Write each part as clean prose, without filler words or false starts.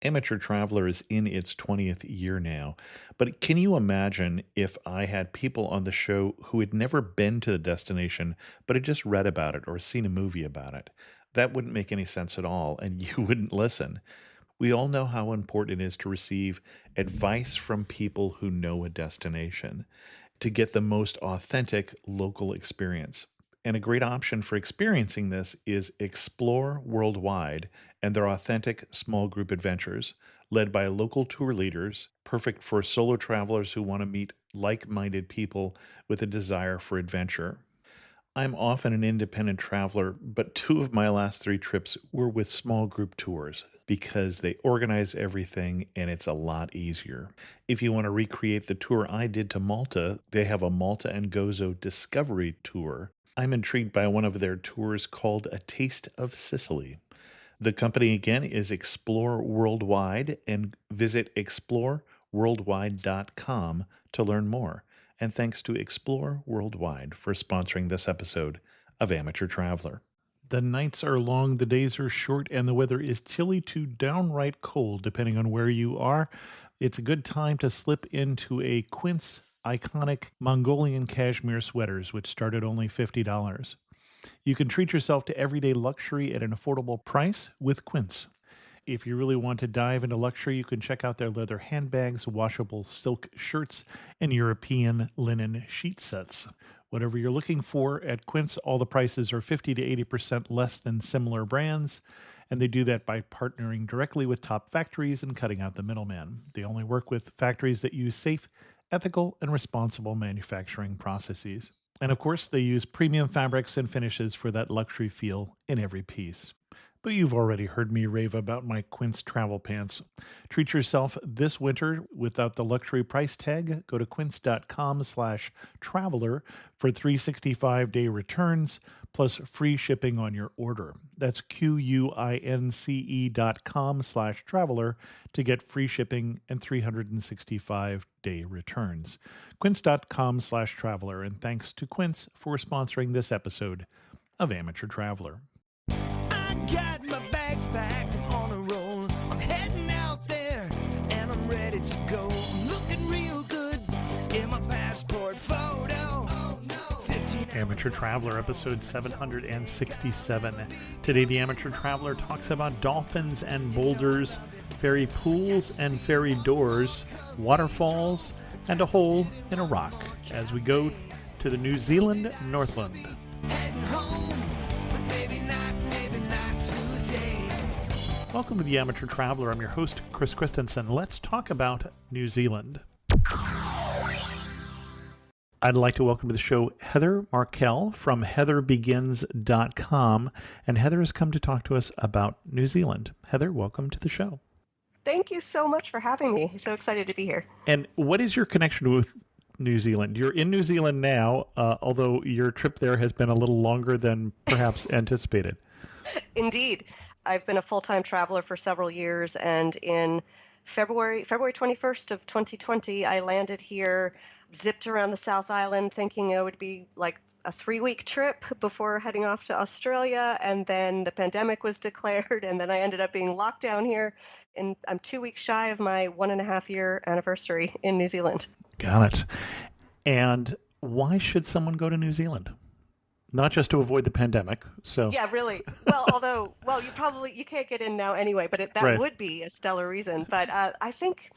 Amateur Traveler is in its 20th year now, but can you imagine if I had people on the show who had never been to the destination, but had just read about it or seen a movie about it? That wouldn't make any sense at all, and you wouldn't listen. We all know how important it is to receive advice from people who know a destination to get the most authentic local experience. And a great option for experiencing this is Explore Worldwide and their authentic small group adventures, led by local tour leaders, perfect for solo travelers who want to meet like minded people with a desire for adventure. I'm often an independent traveler, but two of my last three trips were with small group tours because they organize everything and it's a lot easier. If you want to recreate the tour I did to Malta, they have a Malta and Gozo Discovery Tour. I'm intrigued by one of their tours called A Taste of Sicily. The company again is Explore Worldwide, and visit exploreworldwide.com to learn more. And thanks to Explore Worldwide for sponsoring this episode of Amateur Traveler. The nights are long, the days are short, and the weather is chilly to downright cold, depending on where you are. It's a good time to slip into a Quince iconic Mongolian cashmere sweaters, which start at only $50. You can treat yourself to everyday luxury at an affordable price with Quince. If you really want to dive into luxury, you can check out their leather handbags, washable silk shirts, and European linen sheet sets. Whatever you're looking for at Quince, all the prices are 50 to 80% less than similar brands, and they do that by partnering directly with top factories and cutting out the middleman. They only work with factories that use safe, ethical, and responsible manufacturing processes. And of course, they use premium fabrics and finishes for that luxury feel in every piece. But you've already heard me rave about my Quince travel pants. Treat yourself this winter without the luxury price tag. Go to quince.com/traveler for 365-day returns plus free shipping on your order. That's QUINCE.com/traveler to get free shipping and 365-day returns. Quince.com/traveler. And thanks to Quince for sponsoring this episode of Amateur Traveler. I got my bags packed, I'm on a roll. I'm heading out there and I'm ready to go. I'm looking real good in my passport photo. Oh no. 15 Amateur Traveler, episode 767. Today, the Amateur Traveler talks about dolphins and boulders, fairy pools and fairy doors, waterfalls, and a hole in a rock as we go to the New Zealand Northland. heading home, but maybe not today. Welcome to the Amateur Traveler. I'm your host, Chris Christensen. Let's talk about New Zealand. I'd like to welcome to the show Heather Markel from heatherbegins.com. And Heather has come to talk to us about New Zealand. Heather, welcome to the show. Thank you so much for having me. So excited to be here. And what is your connection with New Zealand? You're in New Zealand now, although your trip there has been a little longer than perhaps anticipated. Indeed. I've been a full-time traveler for several years, and in February 21st of 2020, I landed here, zipped around the South Island thinking it would be like a 3-week trip before heading off to Australia, and then the pandemic was declared, and then I ended up being locked down here, and I'm 2 weeks shy of my 1.5-year anniversary in New Zealand. Got it. And why should someone go to New Zealand? Not just to avoid the pandemic. So Yeah, really. Well, although, you can't get in now anyway, but that Right. would be a stellar reason. But I think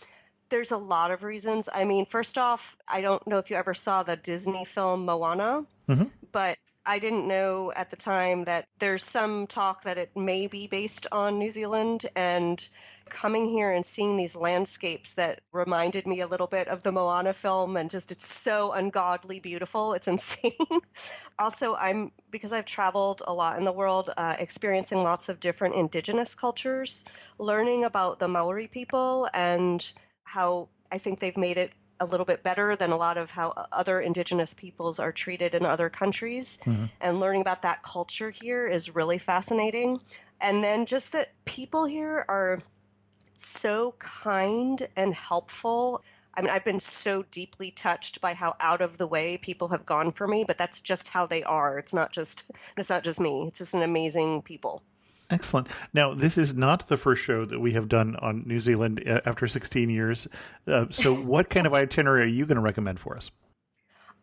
there's a lot of reasons. I mean, first off, I don't know if you ever saw the Disney film Moana, Mhm. but I didn't know at the time that there's some talk that it may be based on New Zealand, and coming here and seeing these landscapes that reminded me a little bit of the Moana film, and just it's so ungodly beautiful. It's insane. Also, because I've traveled a lot in the world, experiencing lots of different indigenous cultures, learning about the Maori people and how I think they've made it a little bit better than a lot of how other indigenous peoples are treated in other countries. Mhm. And learning about that culture here is really fascinating. And then just that people here are so kind and helpful. I mean, I've been so deeply touched by how out of the way people have gone for me, but that's just how they are. It's not just me. It's just an amazing people. Excellent. Now, this is not the first show that we have done on New Zealand after 16 years. So, what kind of itinerary are you going to recommend for us?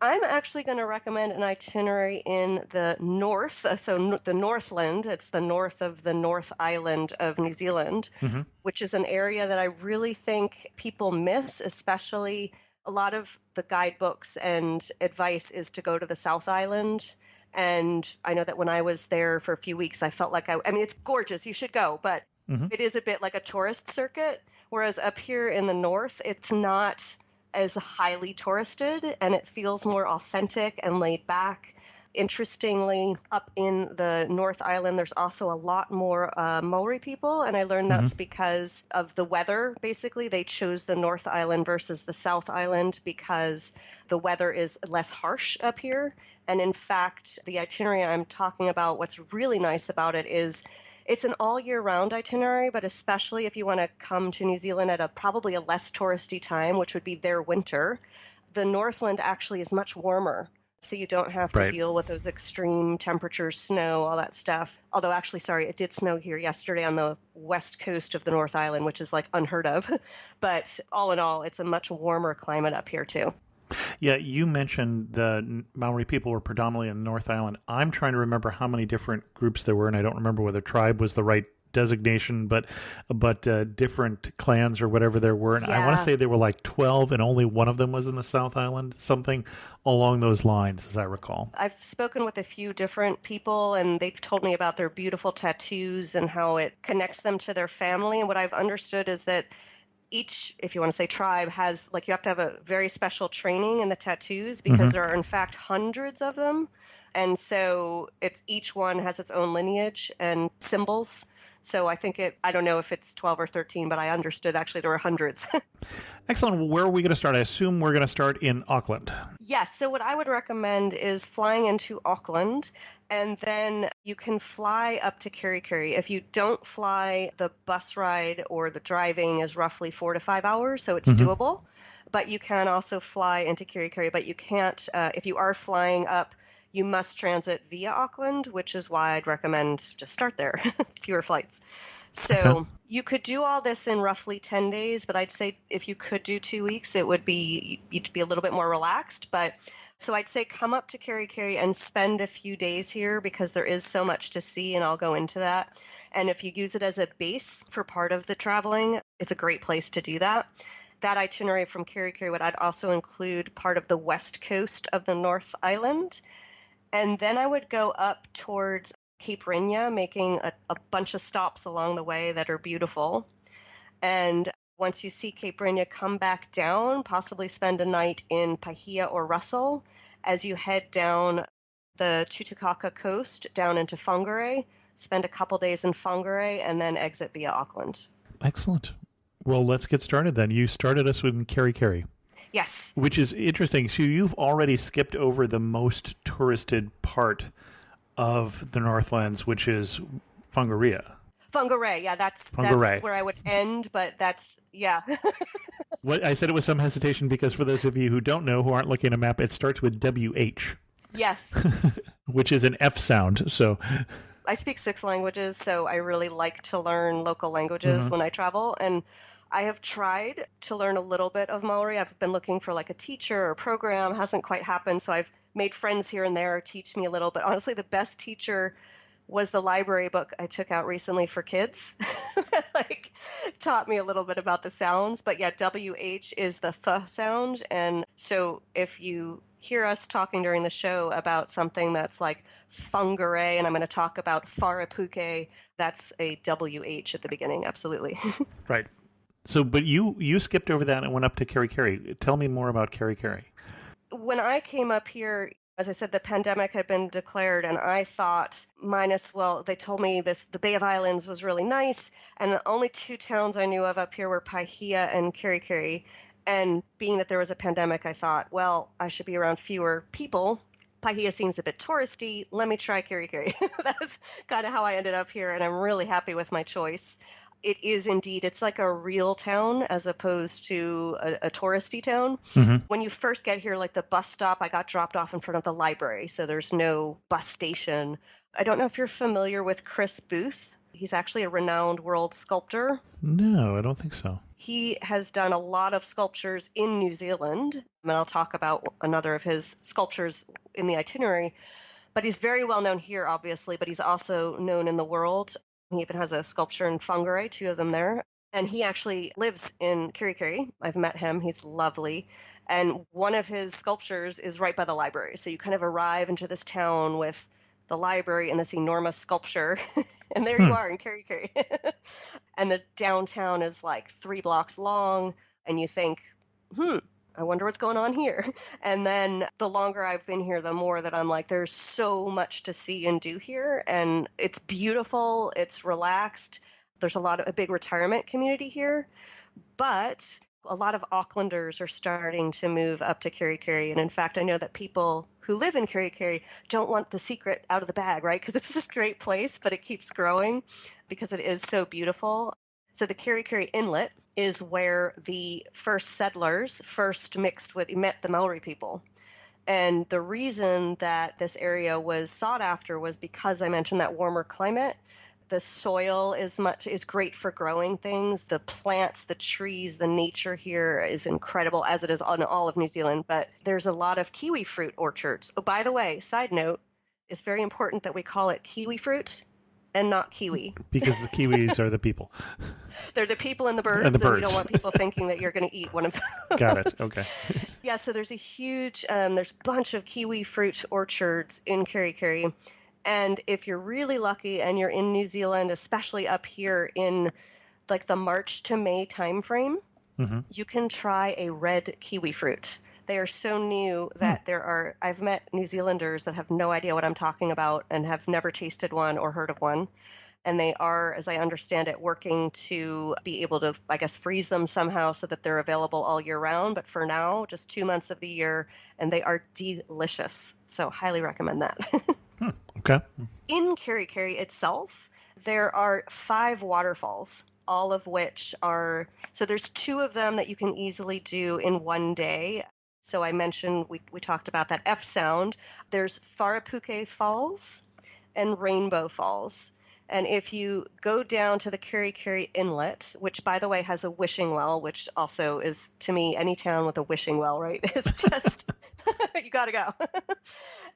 I'm actually going to recommend an itinerary in the north, the Northland. It's the north of the North Island of New Zealand, Hmm. which is an area that I really think people miss, especially a lot of the guidebooks and advice is to go to the South Island. And I know that when I was there for a few weeks, I felt like I mean, it's gorgeous. You should go, but Hmm. it is a bit like a tourist circuit. Whereas up here in the north, it's not as highly touristed and it feels more authentic and laid back. Interestingly, up in the North Island, there's also a lot more Maori people, and I learned Hmm. that's because of the weather. Basically, they chose the North Island versus the South Island because the weather is less harsh up here. And in fact, the itinerary I'm talking about, what's really nice about it is it's an all year round itinerary, but especially if you want to come to New Zealand at probably a less touristy time, which would be their winter, the Northland actually is much warmer. So you don't have to Right. deal with those extreme temperatures, snow, all that stuff. Although actually, sorry, it did snow here yesterday on the west coast of the North Island, which is like unheard of. But all in all, it's a much warmer climate up here too. Yeah, you mentioned the Maori people were predominantly in the North Island. I'm trying to remember how many different groups there were, and I don't remember whether tribe was the right designation, but different clans or whatever there were. And I want to Yeah. say there were like 12, and only one of them was in the South Island, something along those lines, as I recall. I've spoken with a few different people, and they've told me about their beautiful tattoos and how it connects them to their family. And what I've understood is that each, if you want to say tribe, has like you have to have a very special training in the tattoos because Hmm. there are in fact hundreds of them. And so it's each one has its own lineage and symbols. So I don't know if it's 12 or 13, but I understood actually there were hundreds. Excellent. Well, where are we going to start? I assume we're going to start in Auckland. Yes, so what I would recommend is flying into Auckland and then you can fly up to Kerikeri. If you don't fly, the bus ride or the driving is roughly 4 to 5 hours, so it's Hmm. doable. But you can also fly into Kerikeri, but you can't, if you are flying up, you must transit via Auckland, which is why I'd recommend just start there, fewer flights. Okay. So you could do all this in roughly 10 days, but I'd say if you could do 2 weeks, you'd be a little bit more relaxed. But so I'd say come up to Kerikeri and spend a few days here because there is so much to see, and I'll go into that. And if you use it as a base for part of the traveling, it's a great place to do that. That itinerary from Kerikeri would I'd also include part of the west coast of the North Island. And then I would go up towards Cape Renia, making a bunch of stops along the way that are beautiful. And once you see Cape Renia, come back down, possibly spend a night in Paihia or Russell as you head down the Tutukaka coast down into Whangarei, spend a couple days in Whangarei, and then exit via Auckland. Excellent. Well, let's get started then. You started us with Kerikeri, Yes. which is interesting. So you've already skipped over the most touristed part of the Northlands, which is Whangaria. Whangarei, yeah, that's Whangarei. where I would end, but yeah. What I said it with some hesitation because for those of you who don't know, who aren't looking at a map, it starts with WH, Yes. which is an F sound. So, I speak 6 languages, so I really like to learn local languages mhm. when I travel. And I have tried to learn a little bit of Maori. I've been looking for like a teacher or a program, hasn't quite happened. So I've made friends here and there teach me a little. But honestly, the best teacher was the library book I took out recently for kids. Like taught me a little bit about the sounds. But yeah, WH is the th sound. And so if you hear us talking during the show about something that's like Whangarei, and I'm going to talk about Wharapuke, that's a WH at the beginning. Absolutely. Right. So, but you skipped over that and went up to Kerikeri. Tell me more about Kerikeri. When I came up here, as I said, the pandemic had been declared, and I thought, they told me the Bay of Islands was really nice, and the only two towns I knew of up here were Paihia and Kerikeri. And being that there was a pandemic, I thought, well, I should be around fewer people. Paihia seems a bit touristy. Let me try Kerikeri. That was kind of how I ended up here, and I'm really happy with my choice. It is indeed, it's like a real town as opposed to a touristy town. Hmm. When you first get here, like the bus stop, I got dropped off in front of the library, so there's no bus station. I don't know if you're familiar with Chris Booth. He's actually a renowned world sculptor. No, I don't think so. He has done a lot of sculptures in New Zealand, and I'll talk about another of his sculptures in the itinerary. But he's very well known here, obviously, but he's also known in the world. He even has a sculpture in Whangarei, two of them there. And he actually lives in Kirikiri. I've met him. He's lovely. And one of his sculptures is right by the library. So you kind of arrive into this town with the library and this enormous sculpture. And there you are in Kirikiri. And the downtown is like 3 blocks long. And you think, I wonder what's going on here. And then the longer I've been here, the more that I'm like, there's so much to see and do here. And it's beautiful. It's relaxed. There's a big retirement community here. But a lot of Aucklanders are starting to move up to Kirikiri. And in fact, I know that people who live in Kirikiri don't want the secret out of the bag, right? Because it's this great place, but it keeps growing because it is so beautiful. So the Kirikiri Inlet is where the first settlers met the Maori people. And the reason that this area was sought after was because I mentioned that warmer climate. The soil is great for growing things. The plants, the trees, the nature here is incredible, as it is on all of New Zealand. But there's a lot of kiwi fruit orchards. Oh, by the way, side note, it's very important that we call it kiwi fruit and not kiwi. Because the kiwis are the people. They're the people and the birds, And the birds. You don't want people thinking that you're going to eat one of those. Got it. Okay. Yeah, so there's a huge, there's a bunch of kiwi fruit orchards in Kirikiri. And if you're really lucky and you're in New Zealand, especially up here in like the March to May timeframe, you can try a red kiwi fruit. They are so new that I've met New Zealanders that have no idea what I'm talking about and have never tasted one or heard of one. And they are, as I understand it, working to be able to, I guess, freeze them somehow so that they're available all year round. But for now, just 2 months of the year, and they are delicious. So highly recommend that. Okay. In Kirikiri itself, there are 5 waterfalls, all of which are, so there's 2 of them that you can easily do in one day. So I mentioned, we talked about that F sound. There's Wharapuke Falls and Rainbow Falls. And if you go down to the Kirikiri Inlet, which, by the way, has a wishing well, which also is, to me, any town with a wishing well, right? It's just, you got to go.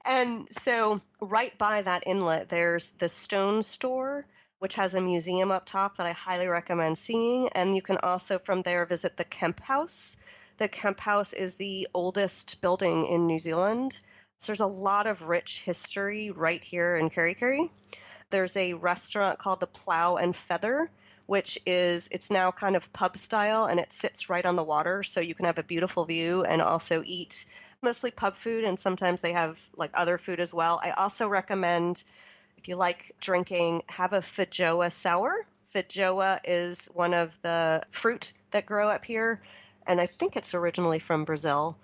And so right by that inlet, there's the Stone Store, which has a museum up top that I highly recommend seeing. And you can also, from there, visit the Kemp House. The Kemp House is the oldest building in New Zealand. So there's a lot of rich history right here in Kirikiri. There's a restaurant called the Plow and Feather, it's now kind of pub style, and it sits right on the water. So you can have a beautiful view and also eat mostly pub food. And sometimes they have like other food as well. I also recommend, if you like drinking, have a feijoa sour. Feijoa is one of the fruit that grow up here. And I think it's originally from Brazil.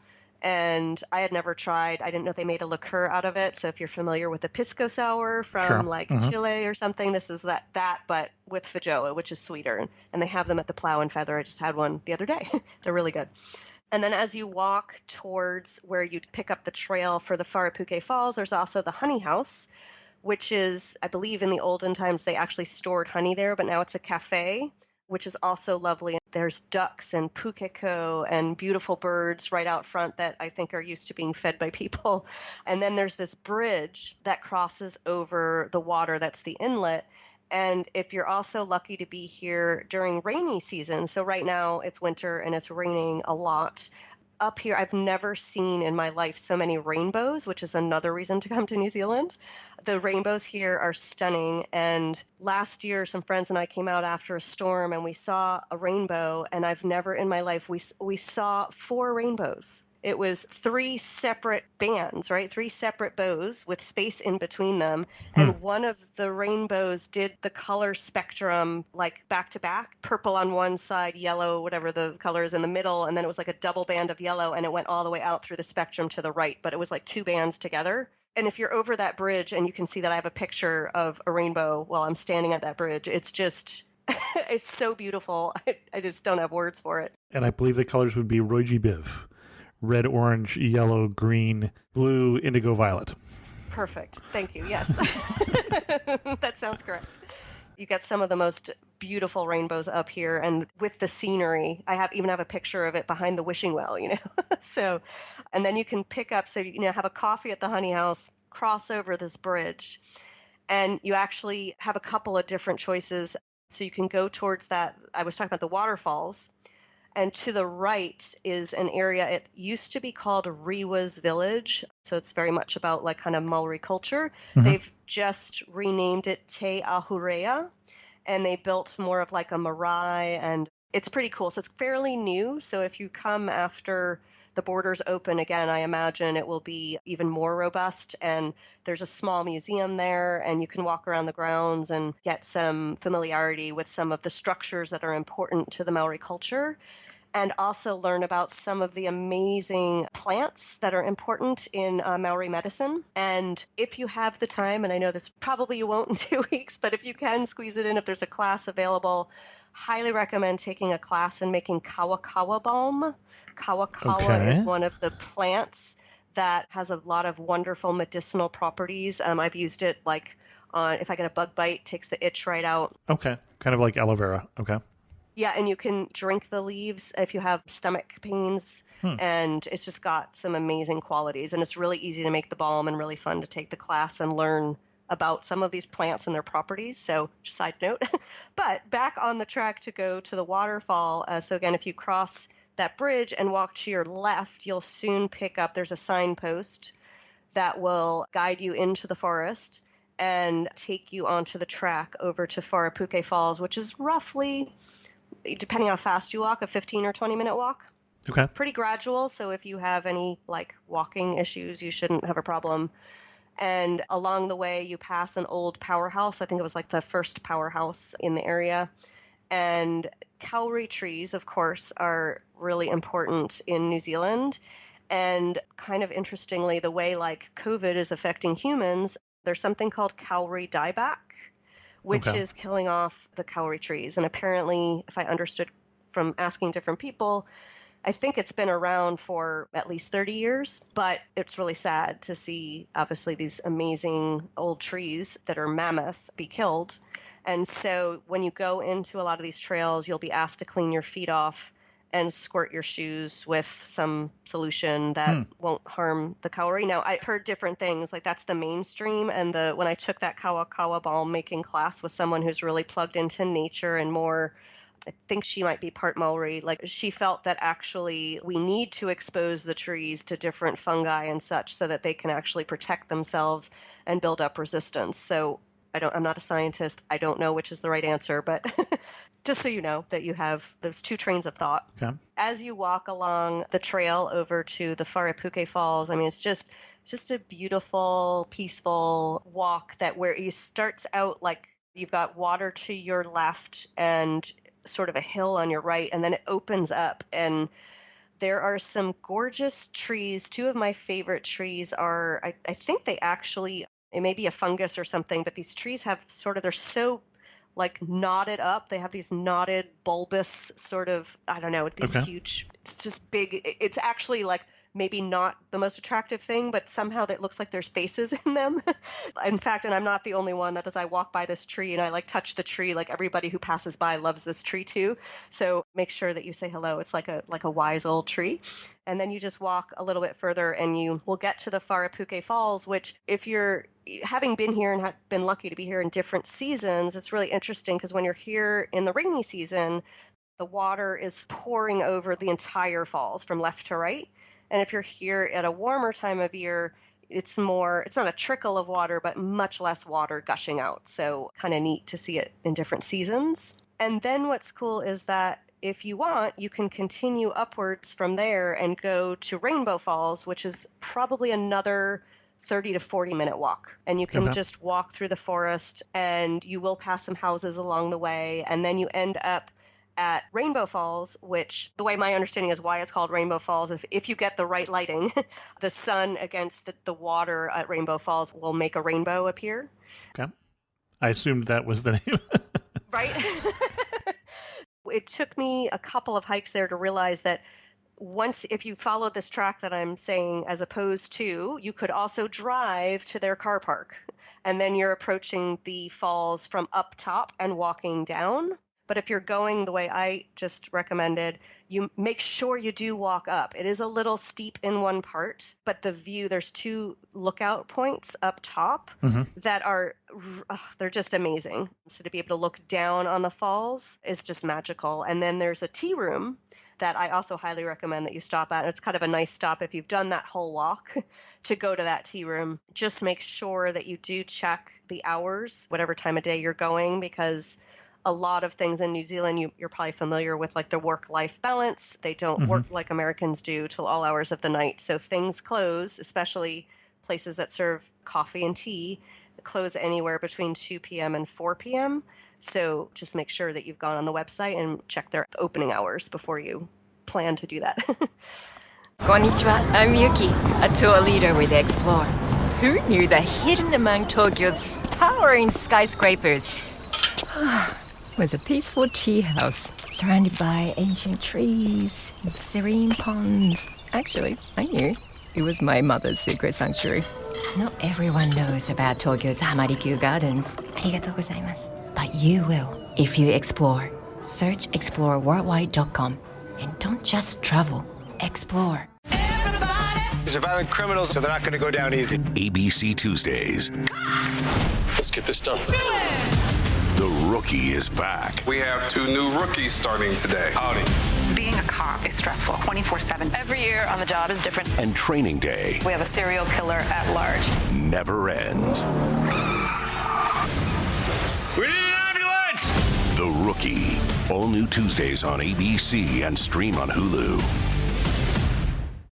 And I had never tried. I didn't know they made a liqueur out of it. So if you're familiar with a pisco sour from Chile or something, this is that, but with feijoa, which is sweeter. And they have them at the Plow and Feather. I just had one the other day. They're really good. And then as you walk towards where you'd pick up the trail for the Wharapuke Falls, there's also the Honey House, which is, I believe in the olden times, they actually stored honey there, but now it's a cafe, which is also lovely. There's ducks and pukeko and beautiful birds right out front that I think are used to being fed by people. And then there's this bridge that crosses over the water that's the inlet. And if you're also lucky to be here during rainy season, so right now it's winter and it's raining a lot. Up here, I've never seen in my life so many rainbows, which is another reason to come to New Zealand. The rainbows here are stunning. And last year, some friends and I came out after a storm and we saw a rainbow. And I've never in my life, we saw 4 rainbows. It was 3 separate bands, right? 3 separate bows with space in between them. And one of the rainbows did the color spectrum like back to back, purple on one side, yellow, whatever the color is in the middle. And then it was like a double band of yellow and it went all the way out through the spectrum to the right. But it was like 2 bands together. And if you're over that bridge and you can see that I have a picture of a rainbow while I'm standing at that bridge, it's just, it's so beautiful. I just don't have words for it. And I believe the colors would be Roji Biv. Red, orange, yellow, green, blue, indigo, violet. Perfect. Thank you. Yes. That sounds correct. You get some of the most beautiful rainbows up here, and with the scenery, I have a picture of it behind the wishing well, So, and then you can pick up, so have a coffee at the honey house, cross over this bridge, and you actually have a couple of different choices. So you can go towards that. I was talking about the waterfalls, and to the right is an area, it used to be called Rewa's Village. So it's very much about like kind of Maori culture. Hmm. They've just renamed it Te Ahurea, and they built more of like a marae, and it's pretty cool. So it's fairly new. So if you come after the borders open again, I imagine it will be even more robust. And there's a small museum there, and you can walk around the grounds and get some familiarity with some of the structures that are important to the Maori culture, and also learn about some of the amazing plants that are important in Maori medicine. And if you have the time, and I know this probably you won't in 2 weeks, but if you can squeeze it in, if there's a class available, highly recommend taking a class in making kawakawa balm. Kawakawa is Okay. one of the plants that has a lot of wonderful medicinal properties. I've used it like on, if I get a bug bite, takes the itch right out. Okay. Kind of like aloe vera. Okay. Yeah, and you can drink the leaves if you have stomach pains, Hmm. and it's just got some amazing qualities. And it's really easy to make the balm and really fun to take the class and learn about some of these plants and their properties. So, just side note. But back on the track to go to the waterfall. So, again, if you cross that bridge and walk to your left, you'll soon pick up, there's a signpost that will guide you into the forest and take you onto the track over to Wharapuke Falls, which is roughly, depending on how fast you walk, a 15 or 20-minute walk. Okay. Pretty gradual, so if you have any like walking issues, you shouldn't have a problem. And along the way, you pass an old powerhouse. I think it was like the first powerhouse in the area. And kauri trees, of course, are really important in New Zealand. And kind of interestingly, the way like COVID is affecting humans, there's something called kauri dieback, which Okay. is killing off the kauri trees. And apparently, if I understood from asking different people, I think it's been around for at least 30 years, but it's really sad to see, obviously, these amazing old trees that are mammoth be killed. And so when you go into a lot of these trails, you'll be asked to clean your feet off and squirt your shoes with some solution that won't harm the kauri. Now, I've heard different things, like that's the mainstream. And when I took that kawa balm making class with someone who's really plugged into nature and more, I think she might be part Maori. Like she felt that actually we need to expose the trees to different fungi and such so that they can actually protect themselves and build up resistance. So I'm not a scientist. I don't know which is the right answer, but just so you know that you have those two trains of thought. Okay. As you walk along the trail over to the Wharapuke Falls, I mean, it's just a beautiful, peaceful walk that where it starts out like you've got water to your left and sort of a hill on your right, and then it opens up and there are some gorgeous trees. Two of my favorite trees are, I think they actually, it may be a fungus or something, but these trees have sort of, they're so like knotted up. They have these knotted bulbous sort of, I don't know, these Okay. huge, it's just big. It's actually like maybe not the most attractive thing, but somehow that looks like there's faces in them. In fact, and I'm not the only one, that as I walk by this tree and I like touch the tree, like everybody who passes by loves this tree too. So make sure that you say hello. It's like a wise old tree. And then you just walk a little bit further and you will get to the Wharapuke Falls, which if you're having been here and been lucky to be here in different seasons, it's really interesting because when you're here in the rainy season, the water is pouring over the entire falls from left to right. And if you're here at a warmer time of year, it's not a trickle of water, but much less water gushing out. So kind of neat to see it in different seasons. And then what's cool is that if you want, you can continue upwards from there and go to Rainbow Falls, which is probably another 30 to 40-minute walk. And you can just walk through the forest and you will pass some houses along the way. And then you end up at Rainbow Falls, which the way my understanding is why it's called Rainbow Falls, if you get the right lighting, the sun against the water at Rainbow Falls will make a rainbow appear. Okay. I assumed that was the name. Right? It took me a couple of hikes there to realize that once, if you follow this track that I'm saying, as opposed to, you could also drive to their car park. And then you're approaching the falls from up top and walking down. But if you're going the way I just recommended, you make sure you do walk up. It is a little steep in one part, but the view, there's 2 lookout points up top that are, they're just amazing. So to be able to look down on the falls is just magical. And then there's a tea room that I also highly recommend that you stop at. It's kind of a nice stop if you've done that whole walk to go to that tea room. Just make sure that you do check the hours, whatever time of day you're going, because a lot of things in New Zealand, you're probably familiar with, like the work-life balance. They don't work like Americans do till all hours of the night. So things close, especially places that serve coffee and tea, close anywhere between 2 p.m. and 4 p.m. So just make sure that you've gone on the website and check their opening hours before you plan to do that. Konnichiwa, I'm Yuki, a tour leader with Explore. Who knew that hidden among Tokyo's towering skyscrapers was a peaceful tea house surrounded by ancient trees and serene ponds? Actually, I knew. It was my mother's secret sanctuary. Not everyone knows about Tokyo's Hamarikyu Gardens. Arigatou gozaimasu. But you will if you explore. Search exploreworldwide.com and don't just travel, explore. These are violent criminals, so they're not going to go down easy. ABC Tuesdays. Let's get this done. The Rookie is back. We have 2 new rookies starting today. Howdy. Being a cop is stressful 24/7. Every year on the job is different. And Training Day We have a serial killer at large. never ends. We need an ambulance! The Rookie. All new Tuesdays on ABC and stream on Hulu.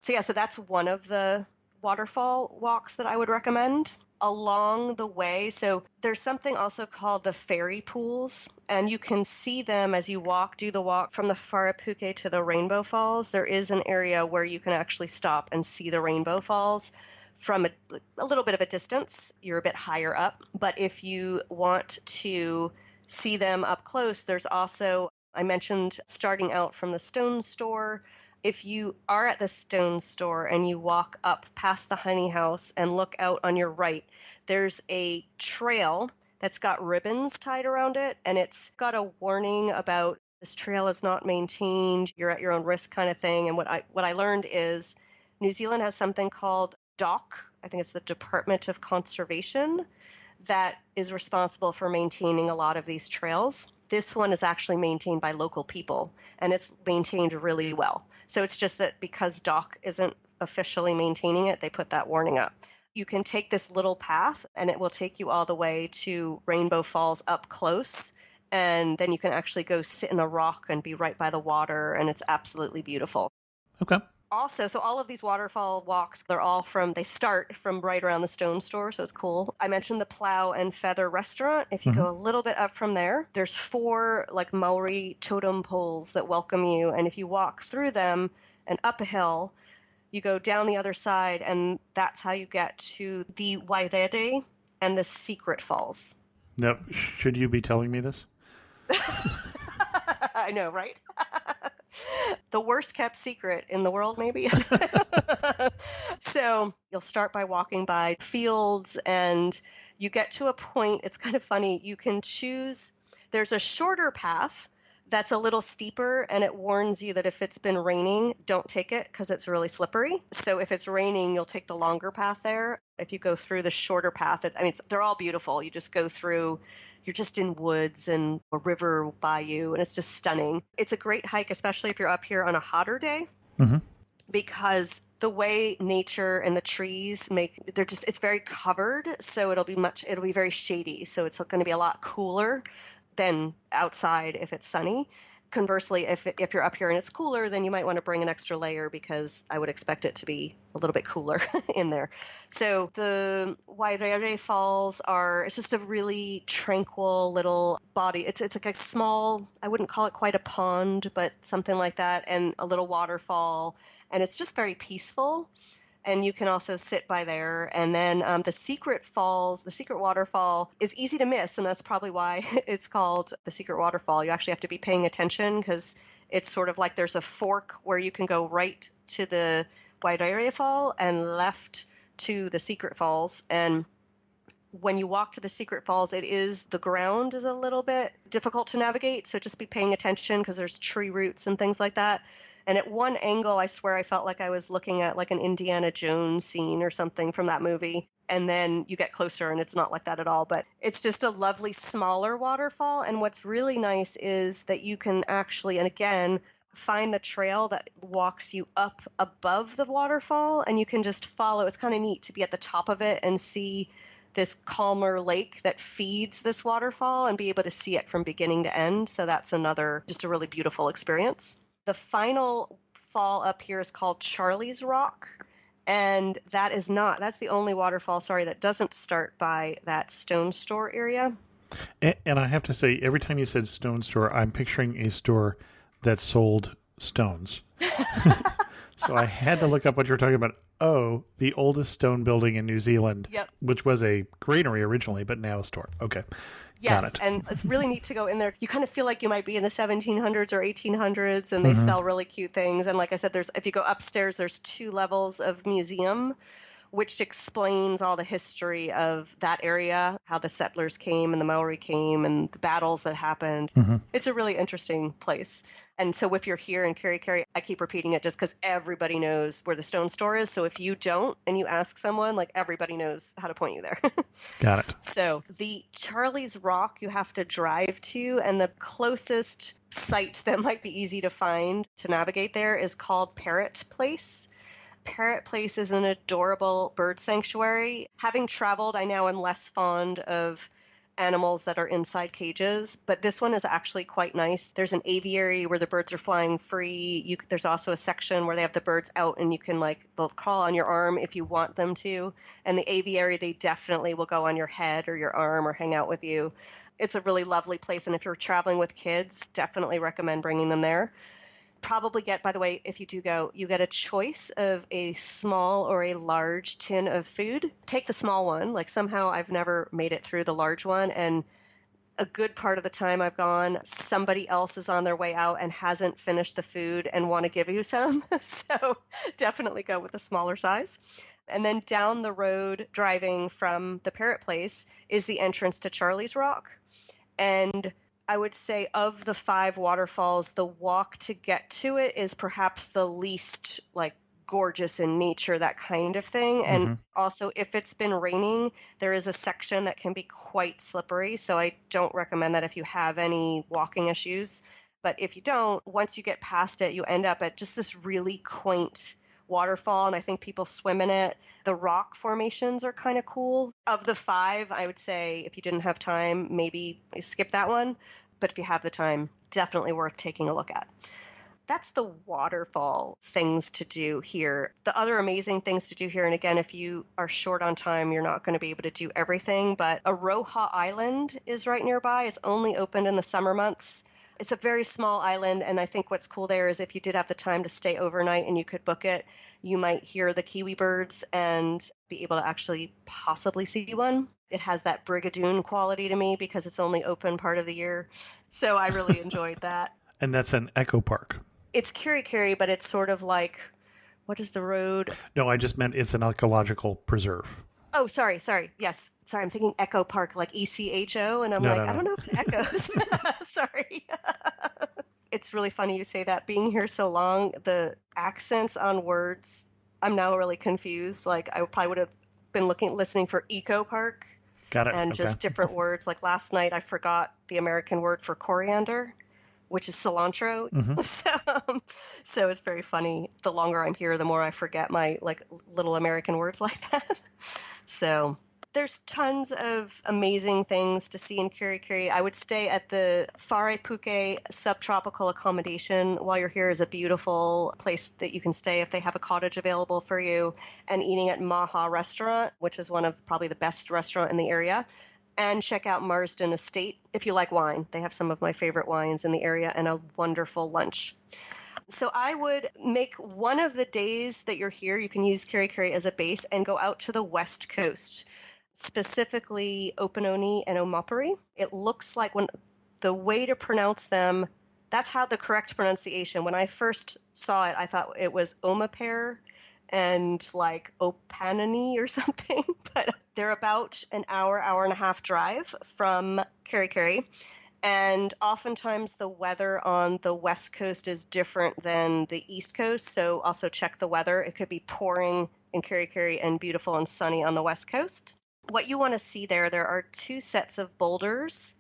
So yeah, so that's one of the waterfall walks that I would recommend. Along the way, so there's something also called the fairy pools, and you can see them as you do the walk from the Wharapuke to the Rainbow Falls. There is an area where you can actually stop and see the Rainbow Falls from a little bit of a distance. You're a bit higher up, but if you want to see them up close, there's also, I mentioned starting out from the stone store. If you are at the stone store and you walk up past the honey house and look out on your right, there's a trail that's got ribbons tied around it, and it's got a warning about this trail is not maintained, you're at your own risk kind of thing. And what I learned is New Zealand has something called DOC, I think it's the Department of Conservation, that is responsible for maintaining a lot of these trails. This one is actually maintained by local people, and it's maintained really well. So it's just that because DOC isn't officially maintaining it, they put that warning up. You can take this little path, and it will take you all the way to Rainbow Falls up close, and then you can actually go sit in a rock and be right by the water, and it's absolutely beautiful. Okay. Also, so all of these waterfall walks, they start from right around the stone store, so it's cool. I mentioned the Plow and Feather restaurant. If you go a little bit up from there, there's 4 like Maori totem poles that welcome you, and if you walk through them and up a hill, you go down the other side, and that's how you get to the Wairere and the Secret Falls. Now, should you be telling me this? I know, right? The worst kept secret in the world, maybe. So you'll start by walking by fields, and you get to a point. It's kind of funny. You can choose. There's a shorter path that's a little steeper, and it warns you that if it's been raining, don't take it because it's really slippery. So if it's raining, you'll take the longer path there. If you go through the shorter path, they're all beautiful. You just go through, you're just in woods and a river by you, and it's just stunning. It's a great hike, especially if you're up here on a hotter day, because the way nature and the trees it's very covered. So it'll be very shady. So it's going to be a lot cooler than outside if it's sunny. Conversely, if you're up here and it's cooler, then you might want to bring an extra layer because I would expect it to be a little bit cooler in there. So the Wairere Falls it's just a really tranquil little body. It's like a small, I wouldn't call it quite a pond, but something like that, and a little waterfall. And it's just very peaceful. and you can also sit by there. And then the Secret Waterfall is easy to miss, and that's probably why it's called the Secret Waterfall. You actually have to be paying attention because it's sort of like there's a fork where you can go right to the Wide Area Fall and left to the Secret Falls. And when you walk to the Secret Falls, the ground is a little bit difficult to navigate. So just be paying attention because there's tree roots and things like that. And at one angle, I swear I felt like I was looking at like an Indiana Jones scene or something from that movie. And then you get closer and it's not like that at all. But it's just a lovely smaller waterfall. And what's really nice is that you can actually, and again, find the trail that walks you up above the waterfall and you can just follow. It's kind of neat to be at the top of it and see this calmer lake that feeds this waterfall and be able to see it from beginning to end. So that's just a really beautiful experience. The final fall up here is called Charlie's Rock. And that's the only waterfall, that doesn't start by that stone store area. And I have to say, every time you said stone store, I'm picturing a store that sold stones. So I had to look up what you were talking about. Oh, the oldest stone building in New Zealand, yep. Which was a granary originally, but now a store. Okay. Yes, got it. And it's really neat to go in there. You kind of feel like you might be in the 1700s or 1800s, and they sell really cute things. And like I said, if you go upstairs, there's 2 levels of museum, which explains all the history of that area, how the settlers came and the Maori came and the battles that happened. It's a really interesting place. And so if you're here in Kerikeri, I keep repeating it just because everybody knows where the stone store is. So if you don't and you ask someone, like everybody knows how to point you there. Got it. So the Charlie's Rock you have to drive to, and the closest site that might be easy to find to navigate there is called Parrot Place. Parrot Place is an adorable bird sanctuary. Having traveled, I now am less fond of animals that are inside cages, but this one is actually quite nice. There's an aviary where the birds are flying free. There's also a section where they have the birds out and you can they'll crawl on your arm if you want them to. And the aviary, they definitely will go on your head or your arm or hang out with you. It's a really lovely place. And if you're traveling with kids, definitely recommend bringing them there. Probably by the way, if you do go, you get a choice of a small or a large tin of food. Take the small one. Somehow I've never made it through the large one. And a good part of the time I've gone, somebody else is on their way out and hasn't finished the food and want to give you some. So definitely go with the smaller size. And then down the road, driving from the Parrot Place, is the entrance to Charlie's Rock. And I would say of the 5 waterfalls, the walk to get to it is perhaps the least gorgeous in nature, that kind of thing. And also, if it's been raining, there is a section that can be quite slippery. So I don't recommend that if you have any walking issues. But if you don't, once you get past it, you end up at just this really quaint waterfall, and I think people swim in it. The rock formations are kind of cool. Of the 5, I would say if you didn't have time, maybe skip that one. But if you have the time, definitely worth taking a look at. That's the waterfall things to do here. The other amazing things to do here, and again, if you are short on time, you're not going to be able to do everything, but Aroha Island is right nearby. It's only opened in the summer months. It's a very small island, and I think what's cool there is if you did have the time to stay overnight and you could book it, you might hear the kiwi birds and be able to actually possibly see one. It has that brigadoon quality to me because it's only open part of the year. So I really enjoyed that. And that's an eco park. It's Kerikeri, but it's sort of like, what is the road? No, I just meant it's an ecological preserve. Oh, sorry. Yes. Sorry, I'm thinking Echo Park, like ECHO, and I'm No. I don't know if it echoes. Sorry. It's really funny you say that. Being here so long, the accents on words, I'm now really confused. I probably would have been listening for Eco Park. Got it. And okay. just different words. Like last night, I forgot the American word for coriander, which is cilantro. So it's very funny. The longer I'm here, the more I forget my little American words like that. So there's tons of amazing things to see in Kerikeri. I would stay at the Wharepuke subtropical accommodation while you're here. Is a beautiful place that you can stay if they have a cottage available for you, and eating at Maha Restaurant, which is one of probably the best restaurant in the area. And check out Marsden Estate if you like wine. They have some of my favorite wines in the area and a wonderful lunch. So I would make one of the days that you're here, you can use Keri Keri as a base and go out to the West Coast, specifically Opanoni and Omapuri. It looks like when the way to pronounce them, that's how the correct pronunciation. When I first saw it, I thought it was Omapere and like Opanani or something, but they're about an hour and a half drive from Keri Keri. And oftentimes the weather on the West Coast is different than the East Coast. So also check the weather. It could be pouring in Keri Keri and beautiful and sunny on the West Coast. What you want to see there are 2 sets of boulders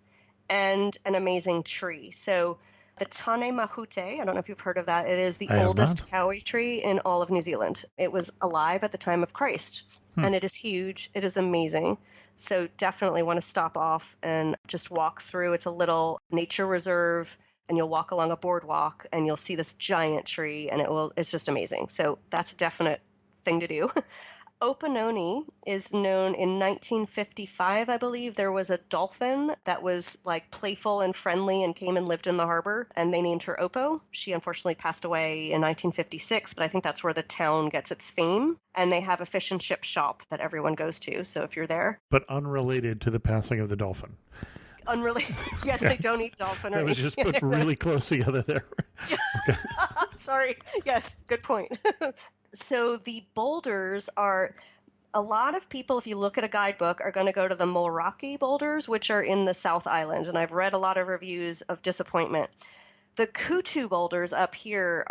and an amazing tree. So the Tane Mahute, I don't know if you've heard of that. It is the oldest kauri tree in all of New Zealand. It was alive at the time of Christ. And it is huge. It is amazing. So definitely want to stop off and just walk through. It's a little nature reserve, and you'll walk along a boardwalk and you'll see this giant tree, and it's just amazing. So that's a definite thing to do. Opanoni is known in 1955, I believe. There was a dolphin that was like playful and friendly and came and lived in the harbor, and they named her Opo. She unfortunately passed away in 1956, but I think that's where the town gets its fame. And they have a fish and chip shop that everyone goes to. So if you're there. But unrelated to the passing of the dolphin. Unrelated. Yes, they don't eat dolphin. That was just put really close together there. Okay. Sorry. Yes, good point. So the boulders are, a lot of people, if you look at a guidebook, are going to go to the Moraki boulders, which are in the South Island. And I've read a lot of reviews of disappointment. The Kutu boulders up here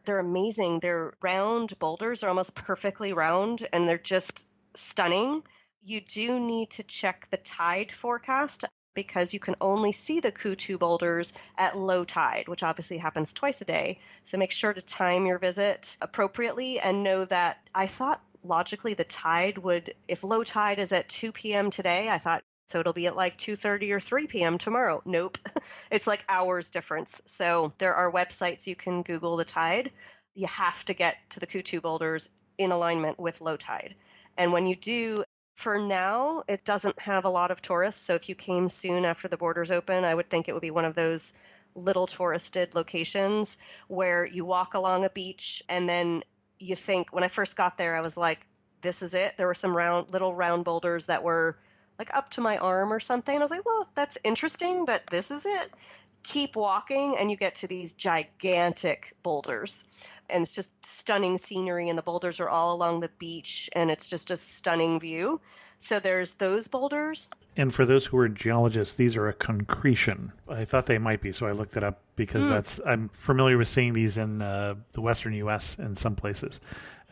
they're amazing. They're round boulders. They're almost perfectly round, and they're just stunning. You do need to check the tide forecast, because you can only see the Kutu boulders at low tide, which obviously happens twice a day. So make sure to time your visit appropriately and know that I thought logically the tide would, if low tide is at 2 p.m. today, I thought, so it'll be at like 2:30 or 3 p.m. tomorrow. Nope. It's like hours difference. So there are websites you can Google the tide. You have to get to the Kutu boulders in alignment with low tide. And when you do, for now, it doesn't have a lot of tourists. So if you came soon after the borders open, I would think it would be one of those little touristed locations where you walk along a beach and then you think, when I first got there, I was like, this is it. There were some little round boulders that were like up to my arm or something. And I was like, well, that's interesting, but this is it. Keep walking and you get to these gigantic boulders, and it's just stunning scenery, and the boulders are all along the beach, and it's just a stunning view. So there's those boulders. And for those who are geologists, these are a concretion. I thought they might be, so I looked it up because I'm familiar with seeing these in the western U.S. in some places,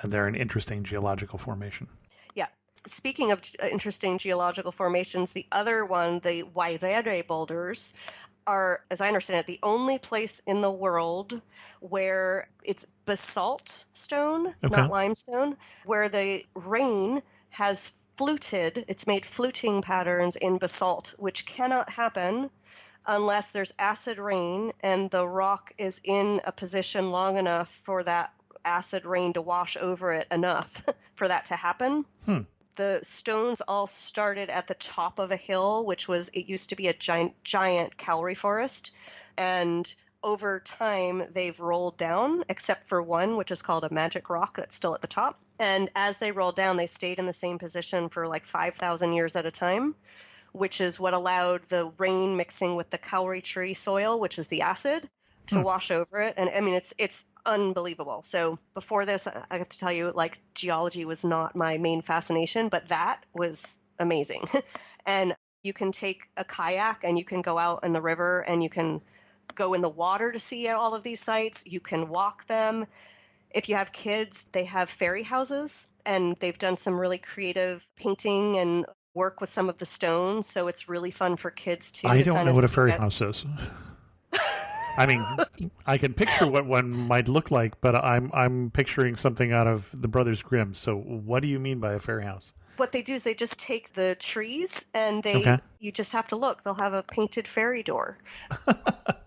and they're an interesting geological formation. Yeah. Speaking of interesting geological formations, the other one, the Wairere boulders, are, as I understand it, the only place in the world where it's basalt stone, not limestone, where the rain has fluted, it's made fluting patterns in basalt, which cannot happen unless there's acid rain and the rock is in a position long enough for that acid rain to wash over it enough for that to happen. The stones all started at the top of a hill, it used to be a giant kauri forest. And over time, they've rolled down, except for one, which is called a magic rock that's still at the top. And as they rolled down, they stayed in the same position for like 5,000 years at a time, which is what allowed the rain mixing with the kauri tree soil, which is the acid, to wash over it. And I mean, it's unbelievable. So before this, I have to tell you, like, geology was not my main fascination, but that was amazing. And you can take a kayak and you can go out in the river and you can go in the water to see all of these sites. You can walk them. If you have kids, they have fairy houses, and they've done some really creative painting and work with some of the stones. So it's really fun for kids too. I don't know what a fairy house is. I mean, I can picture what one might look like, but I'm picturing something out of the Brothers Grimm. So what do you mean by a fairy house? What they do is they just take the trees and you just have to look. They'll have a painted fairy door.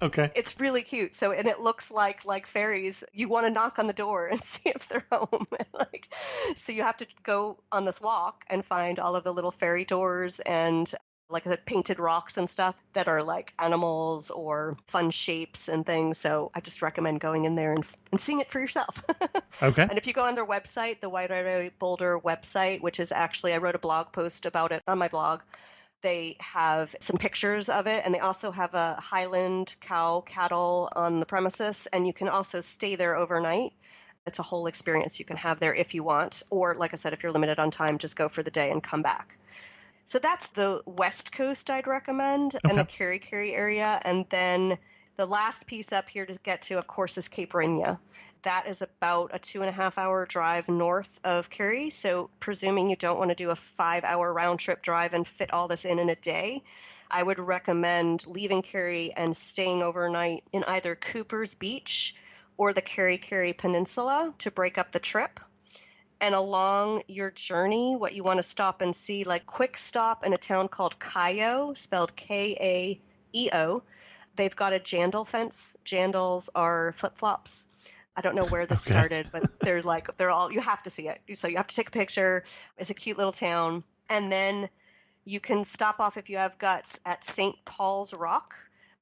Okay. It's really cute. So, and it looks like fairies. You want to knock on the door and see if they're home. So you have to go on this walk and find all of the little fairy doors and like I said, painted rocks and stuff that are like animals or fun shapes and things. So I just recommend going in there and seeing it for yourself. Okay. And if you go on their website, the White Idaho Boulder website, which is actually, I wrote a blog post about it on my blog. They have some pictures of it, and they also have a Highland cattle on the premises, and you can also stay there overnight. It's a whole experience you can have there if you want. Or, like I said, if you're limited on time, just go for the day and come back. So that's the West Coast I'd recommend, and the Kerry area. And then the last piece up here to get to, of course, is Cape Renia. That is about a 2.5-hour drive north of Kerry. So presuming you don't want to do a 5-hour round trip drive and fit all this in a day, I would recommend leaving Kerry and staying overnight in either Cooper's Beach or the Kerry Peninsula to break up the trip. And along your journey, what you want to stop and see, like quick stop in a town called Kaeo, spelled Kaeo. They've got a jandal fence. Jandals are flip-flops. I don't know where this started, but they're all, you have to see it. So you have to take a picture. It's a cute little town. And then you can stop off if you have guts at St. Paul's Rock,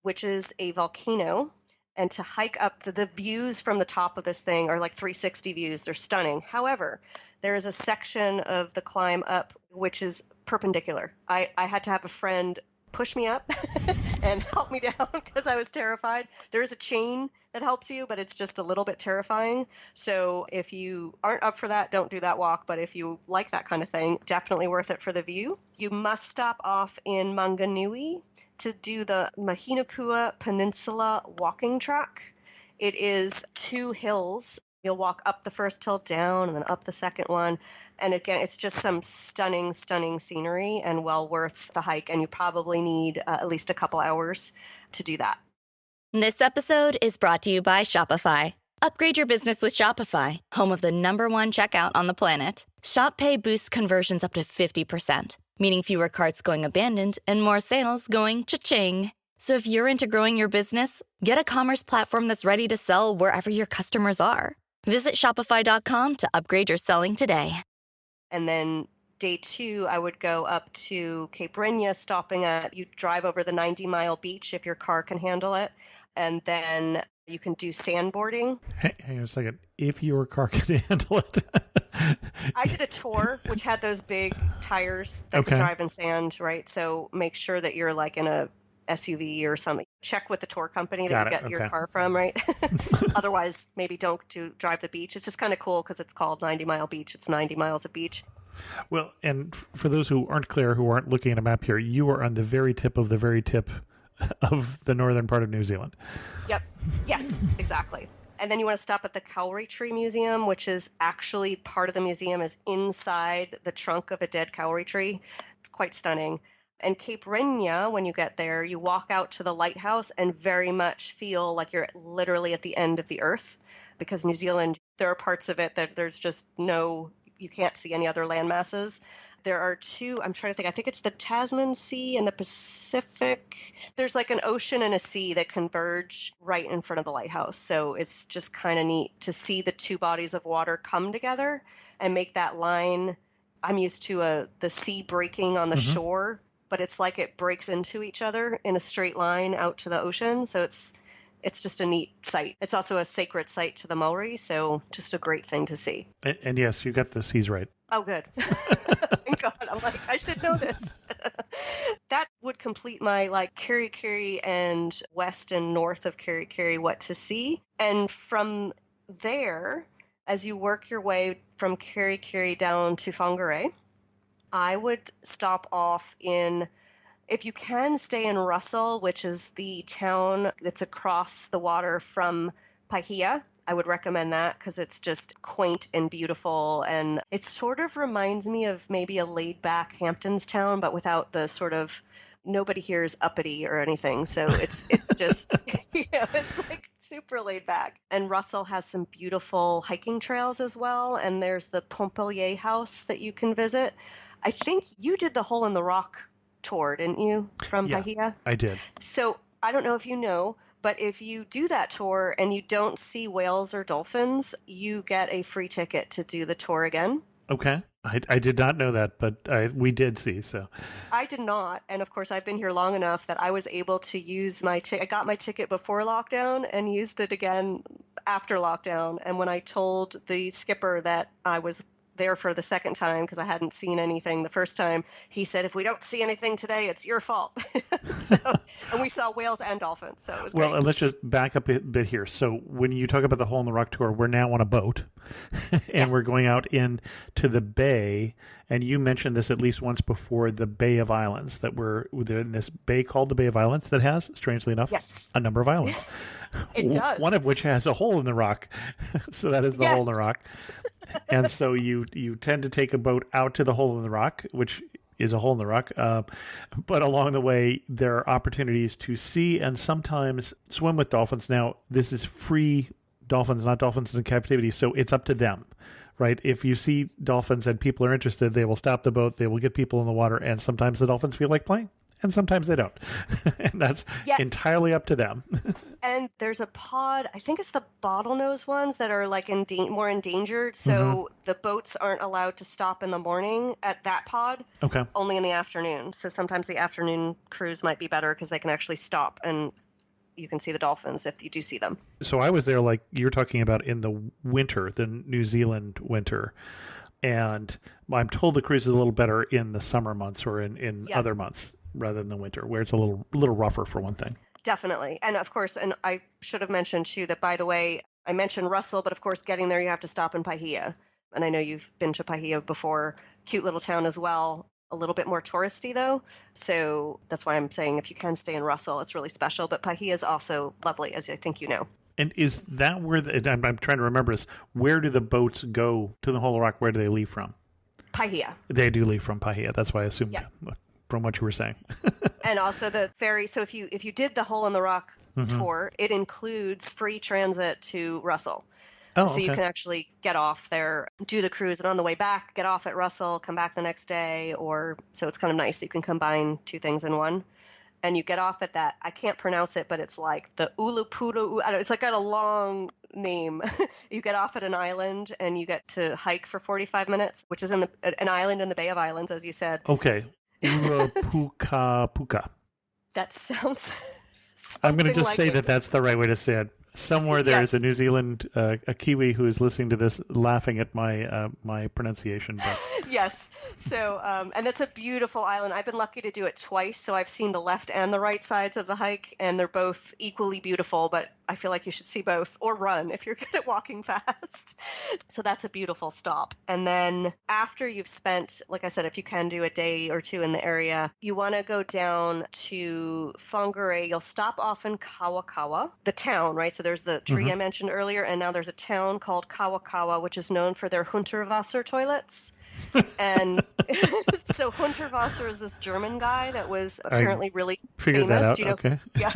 which is a volcano. And to hike up, the views from the top of this thing are like 360 views. They're stunning. However, there is a section of the climb up which is perpendicular. I had to have a friend push me up and help me down because I was terrified. There is a chain that helps you, but it's just a little bit terrifying. So if you aren't up for that, don't do that walk. But if you like that kind of thing, definitely worth it for the view. You must stop off in Manganui to do the Mahinakua Peninsula walking track. It is 2 hills. You'll walk up the first hill, down, and then up the second one. And again, it's just some stunning, stunning scenery and well worth the hike. And you probably need at least a couple hours to do that. This episode is brought to you by Shopify. Upgrade your business with Shopify, home of the #1 checkout on the planet. Shop Pay boosts conversions up to 50%, meaning fewer carts going abandoned and more sales going cha-ching. So if you're into growing your business, get a commerce platform that's ready to sell wherever your customers are. Visit Shopify.com to upgrade your selling today. And then day 2, I would go up to Cape Renia, you drive over the 90-mile beach if your car can handle it. And then you can do sandboarding. Hang on a second. If your car can handle it. I did a tour, which had those big tires that can drive in sand, right? So make sure that you're like in a SUV or something. Check with the tour company that you get your car from, right? Otherwise, maybe don't drive the beach. It's just kind of cool because it's called 90-mile beach. It's 90 miles of beach. Well, and for those who aren't clear, who aren't looking at a map here, you are on the very tip of the northern part of New Zealand. Yep. Yes, exactly. And then you want to stop at the Kauri Tree Museum, which is actually part of the museum is inside the trunk of a dead kauri tree. It's quite stunning. And Cape Renia, when you get there, you walk out to the lighthouse and very much feel like you're literally at the end of the earth because New Zealand, there are parts of it that there's just you can't see any other land masses. There are 2, I'm trying to think, I think it's the Tasman Sea and the Pacific. There's like an ocean and a sea that converge right in front of the lighthouse. So it's just kind of neat to see the 2 bodies of water come together and make that line. I'm used to the sea breaking on the shore, but it's like it breaks into each other in a straight line out to the ocean. So it's just a neat sight. It's also a sacred site to the Maori, so just a great thing to see. And yes, you got the seas right. Oh, good. Thank God. I'm like, I should know this. That would complete my Kerry and west and north of Kerry, what to see. And from there, as you work your way from Kerry down to Whangarei, I would stop off if you can, stay in Russell, which is the town that's across the water from Paihia. I would recommend that because it's just quaint and beautiful. And it sort of reminds me of maybe a laid-back Hamptons town, but without the sort of nobody here is uppity or anything. So it's just, it's like super laid back. And Russell has some beautiful hiking trails as well. And there's the Pompelier House that you can visit. I think you did the Hole in the Rock tour, didn't you, from Paihia? I did. So I don't know if you know, but if you do that tour and you don't see whales or dolphins, you get a free ticket to do the tour again. Okay. I did not know that, but we did see. So I did not. And of course, I've been here long enough that I was able to use my I got my ticket before lockdown and used it again after lockdown. And when I told the skipper that I was there for the second time because I hadn't seen anything the first time, he said, if we don't see anything today, it's your fault. And we saw whales and dolphins, so it was great. Well, let's just back up a bit here. So when you talk about the Hole in the Rock tour, we're now on a boat, and Yes. we're going out into the bay, and you mentioned this at least once before, the Bay of Islands, that we're in this bay called the Bay of Islands that has, strangely enough, Yes. a number of islands. It does. One of which has a hole in the rock. So that is the Hole in the Rock. And so you tend to take a boat out to the Hole in the Rock, which is a hole in the rock. But along the way, there are opportunities to see and sometimes swim with dolphins. Now, this is free dolphins, not dolphins in captivity, so it's up to them, right? If you see dolphins and people are interested, they will stop the boat, they will get people in the water, and sometimes the dolphins feel like playing, and sometimes they don't. And that's entirely up to them. And there's a pod, I think it's the bottlenose ones that are like more endangered. So the boats aren't allowed to stop in the morning at that pod. Okay. Only in the afternoon. So sometimes the afternoon cruise might be better because they can actually stop and you can see the dolphins if you do see them. So I was there, like you're talking about, in the winter, the New Zealand winter. And I'm told the cruise is a little better in the summer months or in other months rather than the winter, where it's a little rougher for one thing. Definitely. And of course, and I should have mentioned too that, by the way, I mentioned Russell, but of course, getting there, you have to stop in Paihia. And I know you've been to Paihia before. Cute little town as well. A little bit more touristy though. So that's why I'm saying if you can stay in Russell, it's really special. But Paihia is also lovely, as I think you know. And is that where I'm trying to remember this? Where do the boats go to the Hole in the Rock? Where do they leave from? Paihia. They do leave from Paihia. That's why I assumed from what you were saying. And also the ferry. So if you did the Hole in the Rock tour, it includes free transit to Russell. Oh, so you okay. can actually get off there, do the cruise, and on the way back, get off at Russell, come back the next day. So it's kind of nice that you can combine two things in one. And you get off at that, I can't pronounce it, but it's like the Ulupuru, it's like got a long name. You get off at an island and you get to hike for 45 minutes, which is an island in the Bay of Islands, as you said. Okay. Puka. That sounds I'm going to just like say it. that's the right way to say it. Somewhere there is a New Zealand, a Kiwi who is listening to this laughing at my pronunciation. But. Yes. So, and it's a beautiful island. I've been lucky to do it twice. So I've seen the left and the right sides of the hike, and they're both equally beautiful, but I feel like you should see both or run if you're good at walking fast. So that's a beautiful stop. And then after you've spent, like I said, if you can do a day or two in the area, you want to go down to Whangarei. You'll stop off in Kawakawa, the town, right? So there's the tree I mentioned earlier, and now there's a town called Kawakawa, which is known for their Hunterwasser toilets. And so Hunterwasser is this German guy that was apparently really figured famous. that out. Do you know? Okay. Yeah.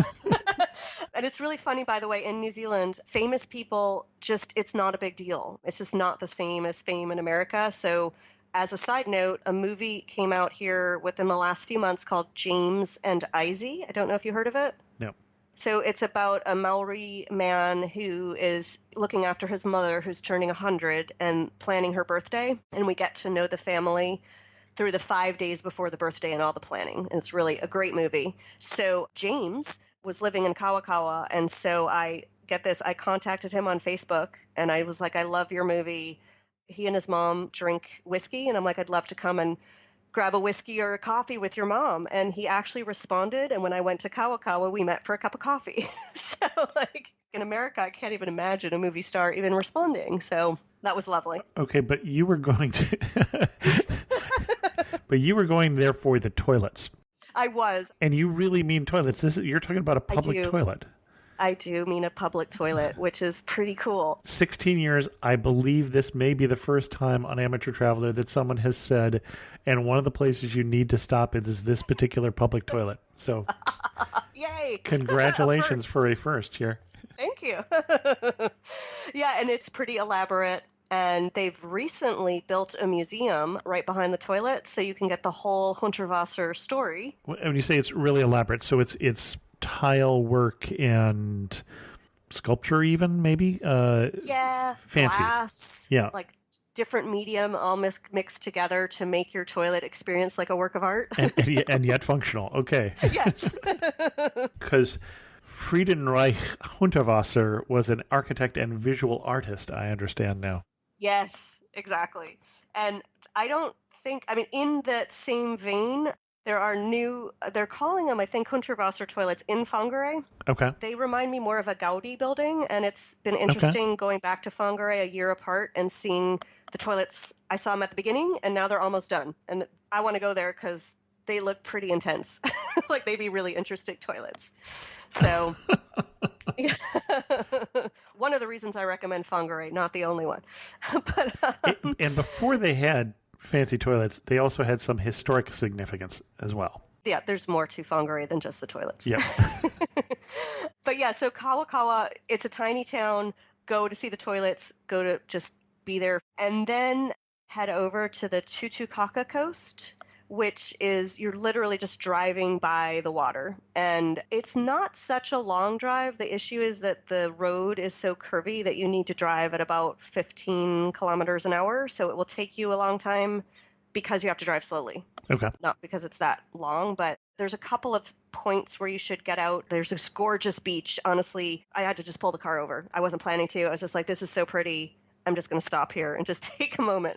And it's really funny, by the way, in New Zealand, famous people it's not a big deal. It's just not the same as fame in America. So as a side note, a movie came out here within the last few months called James and Izzy. I don't know if you heard of it. No. So it's about a Maori man who is looking after his mother who's turning 100 and planning her birthday. And we get to know the family through the 5 days before the birthday and all the planning. And it's really a great movie. So James was living in Kawakawa. And so I contacted him on Facebook and I was like, I love your movie. He and his mom drink whiskey. And I'm like, I'd love to come and grab a whiskey or a coffee with your mom. And he actually responded. And when I went to Kawakawa, we met for a cup of coffee. So like in America, I can't even imagine a movie star even responding. So that was lovely. Okay, but you were going to, but you were going there for the toilets. I was. And you really mean toilets. You're talking about a public toilet. I do mean a public toilet, which is pretty cool. 16 years, I believe this may be the first time on Amateur Traveler that someone has said, and one of the places you need to stop is this particular public toilet. So, yay! Congratulations for a first here. Thank you. Yeah, and it's pretty elaborate. And they've recently built a museum right behind the toilet, so you can get the whole Hunterwasser story. When you say it's really elaborate, so it's tile work and sculpture even, maybe? Yeah, fancy. glass. Yeah. Like different medium all mixed together to make your toilet experience like a work of art. and yet functional. Okay. Yes. Because Friedenreich Hunterwasser was an architect and visual artist, I understand now. Yes, exactly. And I don't think, I mean, in that same vein, there are they're calling them, I think, Hunterwasser toilets in Whangarei. Okay. They remind me more of a Gaudi building, and it's been interesting going back to Whangarei a year apart and seeing the toilets. I saw them at the beginning, and now they're almost done. And I want to go there because they look pretty intense. Like they'd be really interesting toilets. So one of the reasons I recommend Whangarei, not the only one. But and before they had fancy toilets, they also had some historic significance as well. Yeah, there's more to Whangarei than just the toilets. Yeah. But yeah, so Kawakawa, it's a tiny town. Go to see the toilets, go to just be there, and then head over to the Tutukaka coast, which is you're literally just driving by the water. And it's not such a long drive. The issue is that the road is so curvy that you need to drive at about 15 kilometers an hour. So it will take you a long time because you have to drive slowly. Okay. Not because it's that long, but there's a couple of points where you should get out. There's this gorgeous beach. Honestly, I had to just pull the car over. I wasn't planning to. I was just like, this is so pretty. I'm just going to stop here and just take a moment.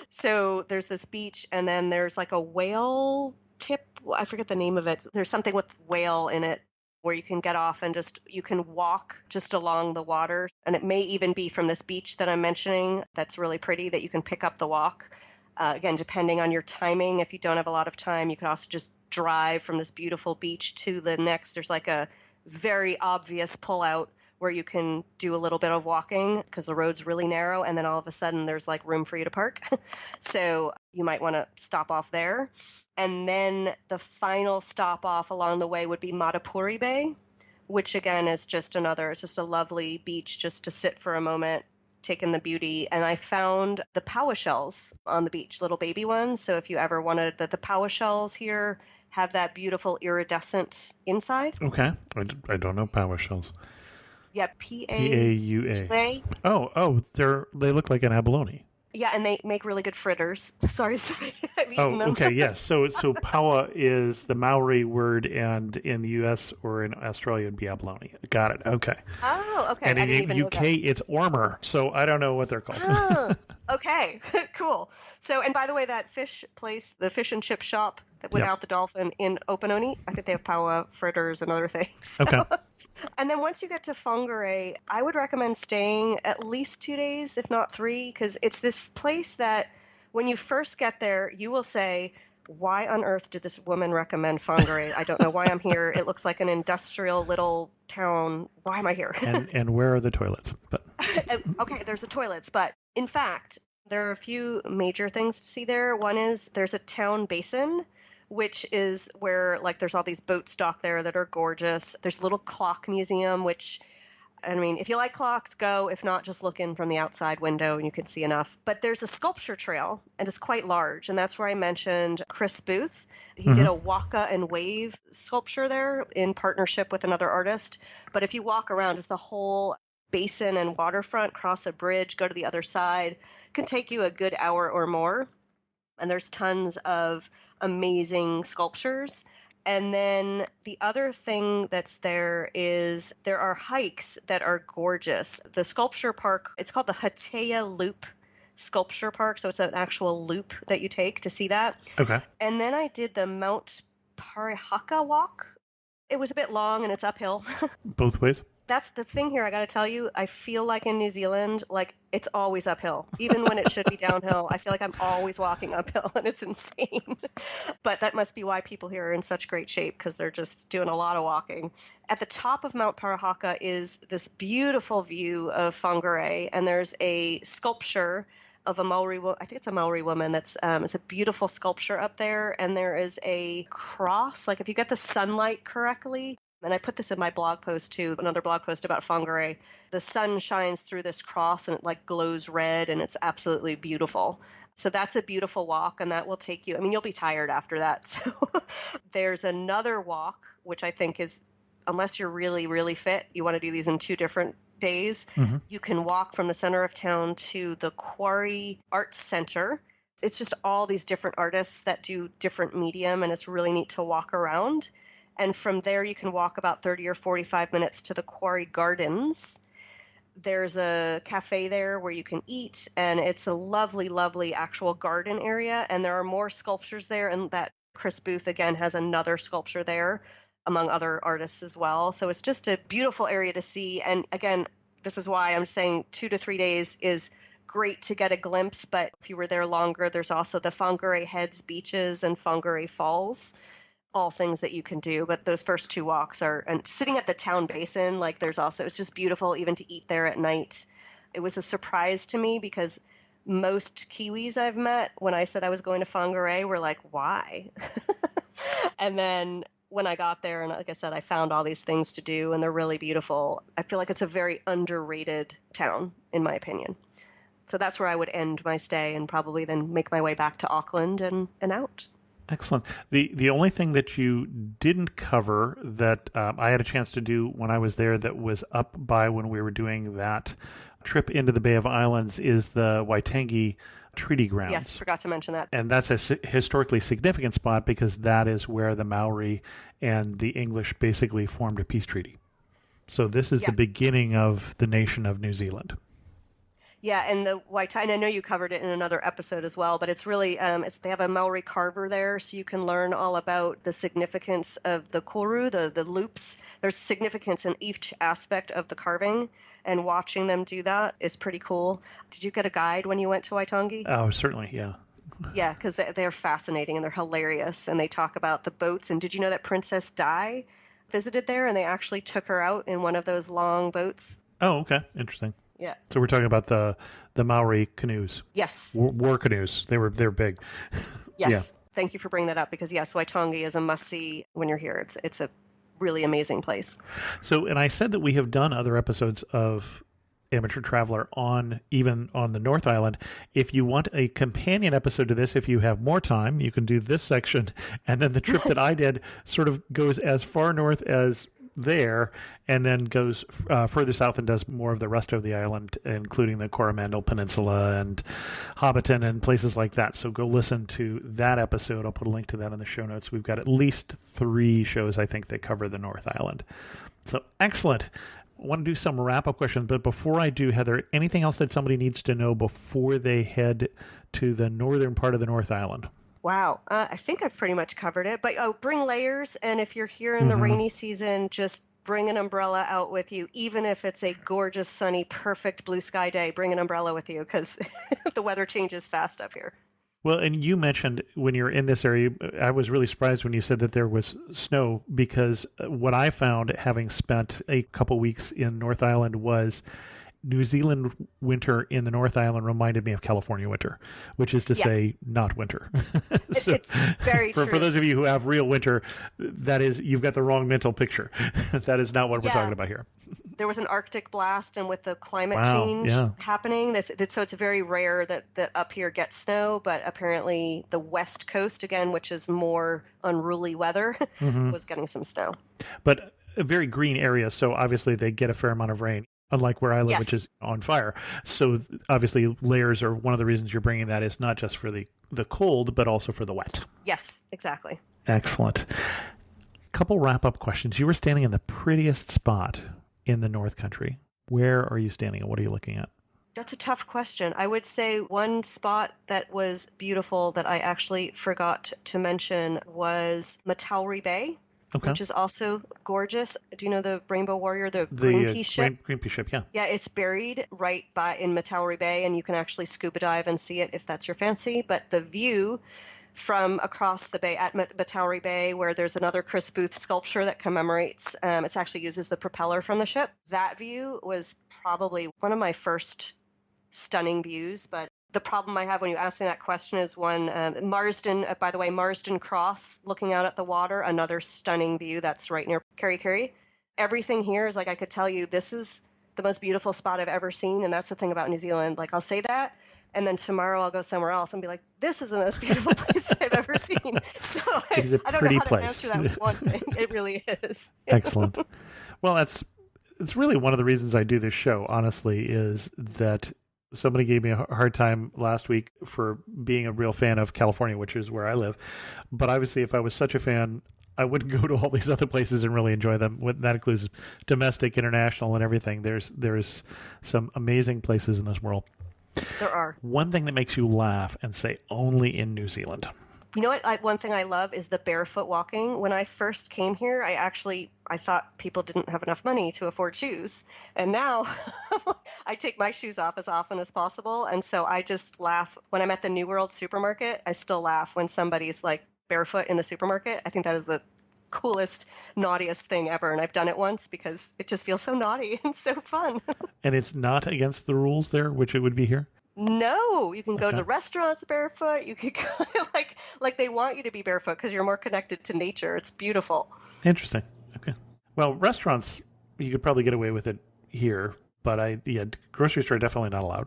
So there's this beach, and then there's like a whale tip. I forget the name of it. There's something with whale in it where you can get off and you can walk just along the water. And it may even be from this beach that I'm mentioning that's really pretty that you can pick up the walk. Again, depending on your timing, if you don't have a lot of time, you could also just drive from this beautiful beach to the next. There's like a very obvious pullout where you can do a little bit of walking because the road's really narrow, and then all of a sudden there's like room for you to park. So you might want to stop off there. And then the final stop off along the way would be Matapuri Bay, which again is it's just a lovely beach just to sit for a moment, take in the beauty. And I found the powa shells on the beach, little baby ones. So if you ever wanted the powa shells here have that beautiful iridescent inside. Okay. I don't know powa shells. Yeah, P-A-U-A. Oh, they look like an abalone. Yeah, and they make really good fritters. Sorry, I've eaten them. Okay, yes. So powa is the Maori word, and in the U.S. or in Australia it'd be abalone. Got it. Okay. Oh, okay. And I in didn't even the UK know that. it's ormer, so I don't know what they're called. Oh, okay, cool. So, and by the way, that fish place, the fish and chip shop without the dolphin in Opanoni, I think they have powa fritters and other things. Okay. And then once you get to Whangarei, I would recommend staying at least 2 days, if not 3, because it's this place that when you first get there, you will say, why on earth did this woman recommend Whangarei? I don't know why I'm here. It looks like an industrial little town. Why am I here? and where are the toilets? But okay, there's the toilets, but in fact, there are a few major things to see there. One is there's a town basin, which is where like there's all these boats docked there that are gorgeous. There's a little clock museum, which, I mean, if you like clocks, go. If not, just look in from the outside window and you can see enough. But there's a sculpture trail, and it's quite large. And that's where I mentioned Chris Booth. He did a Waka and Wave sculpture there in partnership with another artist. But if you walk around, it's the whole basin and waterfront, cross a bridge, go to the other side. It can take you a good hour or more. And there's tons of amazing sculptures. And then the other thing that's there is there are hikes that are gorgeous. The sculpture park, it's called the Hatea Loop Sculpture Park. So it's an actual loop that you take to see that. Okay. And then I did the Mount Parihaka walk. It was a bit long and it's uphill. Both ways? That's the thing here. I got to tell you, I feel like in New Zealand, like it's always uphill. Even when it should be downhill, I feel like I'm always walking uphill and it's insane. But that must be why people here are in such great shape because they're just doing a lot of walking. At the top of Mount Parihaka is this beautiful view of Whangarei, and there's a sculpture of a Maori woman. I think it's a Maori woman. It's a beautiful sculpture up there, and there is a cross. Like if you get the sunlight correctly, and I put this in my blog post too, another blog post about Whangarei. The sun shines through this cross and it like glows red and it's absolutely beautiful. So that's a beautiful walk and that will take you, I mean, you'll be tired after that. So there's another walk, which I think is, unless you're really, really fit, you want to do these in 2 different days, you can walk from the center of town to the Quarry Arts Center. It's just all these different artists that do different medium, and it's really neat to walk around. And from there, you can walk about 30 or 45 minutes to the Quarry Gardens. There's a cafe there where you can eat, and it's a lovely, lovely actual garden area. And there are more sculptures there, and that Chris Booth, again, has another sculpture there, among other artists as well. So it's just a beautiful area to see. And again, this is why I'm saying 2 to 3 days is great to get a glimpse, but if you were there longer, there's also the Whangarei Heads beaches and Whangarei Falls, all things that you can do. But those first 2 walks are, and sitting at the town basin, like there's also, it's just beautiful even to eat there at night. It was a surprise to me because most Kiwis I've met, when I said I was going to Whangarei, were like, why? And then when I got there, and like I said, I found all these things to do, and they're really beautiful. I feel like it's a very underrated town, in my opinion. So that's where I would end my stay and probably then make my way back to Auckland and out. Excellent. The only thing that you didn't cover that I had a chance to do when I was there that was up by when we were doing that trip into the Bay of Islands is the Waitangi Treaty Grounds. Yes, forgot to mention that. And that's a historically significant spot because that is where the Maori and the English basically formed a peace treaty. So this is the beginning of the nation of New Zealand. Yeah, and the Waitangi, I know you covered it in another episode as well, but it's really, they have a Maori carver there, so you can learn all about the significance of the koru, the loops. There's significance in each aspect of the carving, and watching them do that is pretty cool. Did you get a guide when you went to Waitangi? Oh, certainly, yeah. Yeah, because they're fascinating, and they're hilarious, and they talk about the boats. And did you know that Princess Di visited there, and they actually took her out in one of those long boats? Oh, okay. Interesting. Yeah. So we're talking about the Maori canoes. Yes. War canoes. They're big. Yes. Yeah. Thank you for bringing that up because yes, Waitangi is a must-see when you're here. It's a really amazing place. So, and I said that we have done other episodes of Amateur Traveler even on the North Island. If you want a companion episode to this, if you have more time, you can do this section. And then the trip that I did sort of goes as far north as there and then goes further south and does more of the rest of the island, including the Coromandel Peninsula and Hobbiton and places like that. So go listen to that episode. I'll put a link to that in the show notes. We've got at least 3 shows, I think, that cover the North Island. So excellent. I want to do some wrap-up questions, but before I do, Heather, anything else that somebody needs to know before they head to the northern part of the North Island? Wow. I think I've pretty much covered it. But bring layers. And if you're here in the rainy season, just bring an umbrella out with you. Even if it's a gorgeous, sunny, perfect blue sky day, bring an umbrella with you because the weather changes fast up here. Well, and you mentioned when you're in this area, I was really surprised when you said that there was snow because what I found having spent a couple weeks in North Island was New Zealand winter in the North Island reminded me of California winter, which is to say not winter. So it's very true. For those of you who have real winter, that is, you've got the wrong mental picture. That is not what we're talking about here. There was an Arctic blast, and with the climate change happening, so it's very rare that up here gets snow, but apparently the West Coast, again, which is more unruly weather, was getting some snow. But a very green area, so obviously they get a fair amount of rain. Unlike where I live, which is on fire. So obviously layers are one of the reasons you're bringing that is not just for the cold, but also for the wet. Yes, exactly. Excellent. Couple wrap-up questions. You were standing in the prettiest spot in the North Country. Where are you standing and what are you looking at? That's a tough question. I would say one spot that was beautiful that I actually forgot to mention was Matauri Bay. Okay. Which is also gorgeous. Do you know the Rainbow Warrior, the Greenpeace ship? Greenpeace ship, yeah. Yeah, it's buried right in Matauri Bay, and you can actually scuba dive and see it if that's your fancy. But the view from across the bay at Matauri Bay, where there's another Chris Booth sculpture that commemorates, it actually uses the propeller from the ship. That view was probably one of my first stunning views, but the problem I have when you ask me that question is Marsden, by the way, Marsden Cross, looking out at the water, another stunning view that's right near Kerikeri. Everything here is like I could tell you this is the most beautiful spot I've ever seen, and that's the thing about New Zealand. Like I'll say that, and then tomorrow I'll go somewhere else and be like, this is the most beautiful place I've ever seen. So I don't know how to answer that with one thing. It really is. Excellent. Well, it's really one of the reasons I do this show, honestly, is that somebody gave me a hard time last week for being a real fan of California, which is where I live. But obviously, if I was such a fan, I wouldn't go to all these other places and really enjoy them. That includes domestic, international, and everything. There's some amazing places in this world. There are. One thing that makes you laugh and say only in New Zealand. You know what? One thing I love is the barefoot walking. When I first came here, I thought people didn't have enough money to afford shoes. And now I take my shoes off as often as possible. And so I just laugh. When I'm at the New World supermarket, I still laugh when somebody's like barefoot in the supermarket. I think that is the coolest, naughtiest thing ever. And I've done it once because it just feels so naughty and so fun. And it's not against the rules there, which it would be here? No, you can go to the restaurants barefoot. You could go like they want you to be barefoot because you're more connected to nature. It's beautiful. Interesting. Okay. Well, restaurants, you could probably get away with it here, but grocery store definitely not allowed.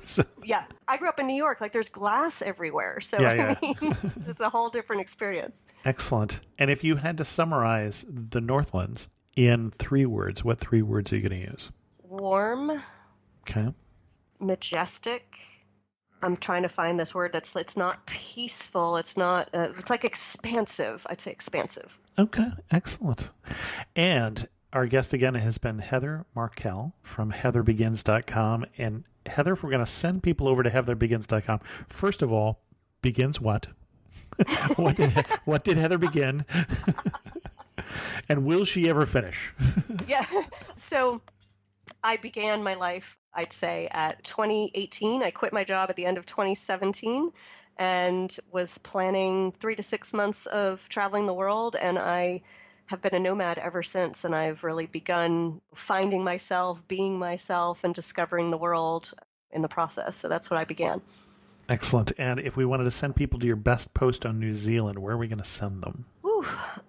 So. Yeah, I grew up in New York. Like there's glass everywhere, so yeah. I mean, it's a whole different experience. Excellent. And if you had to summarize the Northlands in 3 words, what 3 words are you going to use? Warm. Okay. Majestic. I'm trying to find this word it's not peaceful. It's not, it's like expansive. I'd say expansive. Okay, excellent. And our guest again has been Heather Markel from heatherbegins.com. And Heather, if we're going to send people over to heatherbegins.com, first of all, begins what? What did Heather begin? And will she ever finish? Yeah. So I began my life, I'd say, at 2018. I quit my job at the end of 2017 and was planning 3 to 6 months of traveling the world. And I have been a nomad ever since. And I've really begun finding myself, being myself, and discovering the world in the process. So that's what I began. Excellent. And if we wanted to send people to your best post on New Zealand, where are we going to send them?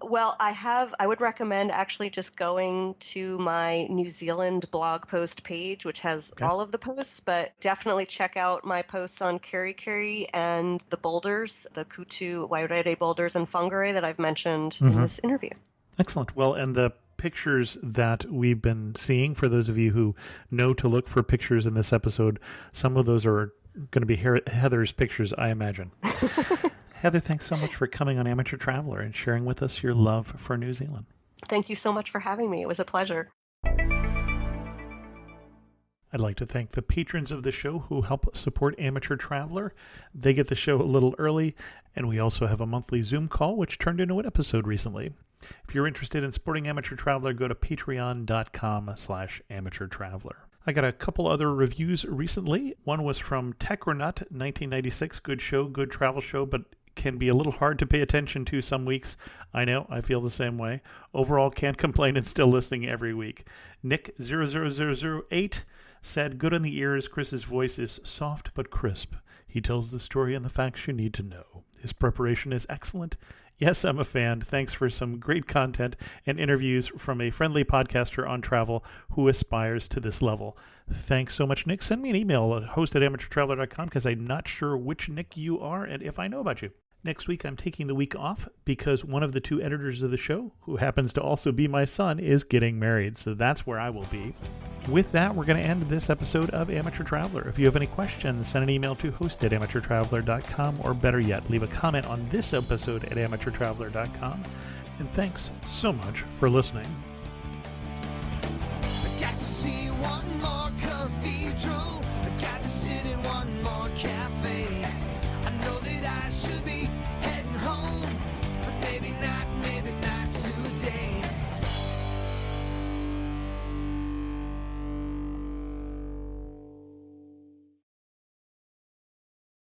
Well, I would recommend actually just going to my New Zealand blog post page, which has all of the posts, but definitely check out my posts on Keri and the boulders, the Kutu, Wairere boulders and Whangarei that I've mentioned in this interview. Excellent. Well, and the pictures that we've been seeing, for those of you who know to look for pictures in this episode, some of those are going to be Heather's pictures, I imagine. Heather, thanks so much for coming on Amateur Traveler and sharing with us your love for New Zealand. Thank you so much for having me. It was a pleasure. I'd like to thank the patrons of the show who help support Amateur Traveler. They get the show a little early, and we also have a monthly Zoom call, which turned into an episode recently. If you're interested in supporting Amateur Traveler, go to patreon.com/amateurtraveler. I got a couple other reviews recently. One was from Tech or Nut, 1996. Good show, good travel show, but can be a little hard to pay attention to some weeks. I know, I feel the same way. Overall, can't complain and still listening every week. Nick00008 said, good on the ears, Chris's voice is soft but crisp. He tells the story and the facts you need to know. His preparation is excellent. Yes, I'm a fan. Thanks for some great content and interviews from a friendly podcaster on travel who aspires to this level. Thanks so much, Nick. Send me an email at host@amateurtraveler.com because I'm not sure which Nick you are and if I know about you. Next week, I'm taking the week off because one of the 2 editors of the show, who happens to also be my son, is getting married. So that's where I will be. With that, we're going to end this episode of Amateur Traveler. If you have any questions, send an email to host@amateurtraveler.com, or better yet, leave a comment on this episode at amateurtraveler.com. And thanks so much for listening. I got to see one more.